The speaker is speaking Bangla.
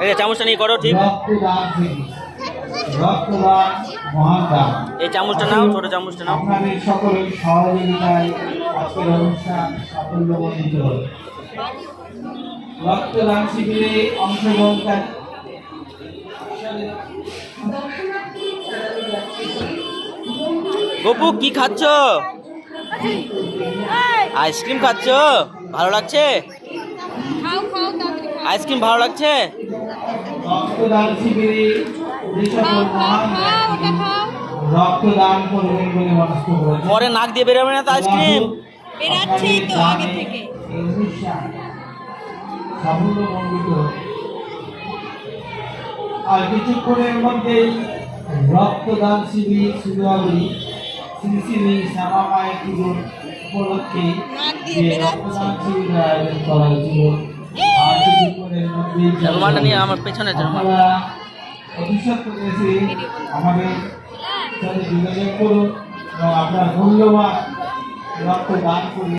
এই চামচটা নিয়ে করো ঠিক। রক্তদান মহান দান। এই চামচটা নাও, ছোট চামচটা নাও। আপনাদের সকলের সহযোগিতায় আজকের অনুষ্ঠান সাফল্যমণ্ডিত হবে। রক্তদান শিবিরে অংশগ্রহণকারী গপু কি খাচ্ছ? আইসক্রিম খাচ্ছ? ভালো লাগছে? আইসক্রিম ভালো লাগছে? রক্তদান শিবিরে যে সকল মহান ব্যক্তি রক্তদান করবেন বলে মনস্থ করেছেন, পরে নাক দিয়ে বেরোবে না তো আইসক্রিম? বেরাচ্ছেই তো আগে থেকে। এই অনুষ্ঠান সাফল্যমণ্ডিত হবে। আর কিছুক্ষণের মধ্যেই রক্তদান শিবির শুরু হবে। শ্রী শ্রী শ্যামা মায়ের পুজোর উপলক্ষে যে রক্তদান শিবির আয়োজন করা হয়েছিল, আর কিছুক্ষণের মধ্যেই রুমালটা নিয়ে আমার পেছনে আছে, রুমাল। আপনারা অতিশয় এসে আমাদের সাথে যোগাযোগ করুন এবং আপনার মূল্যবান রক্তদান করুন।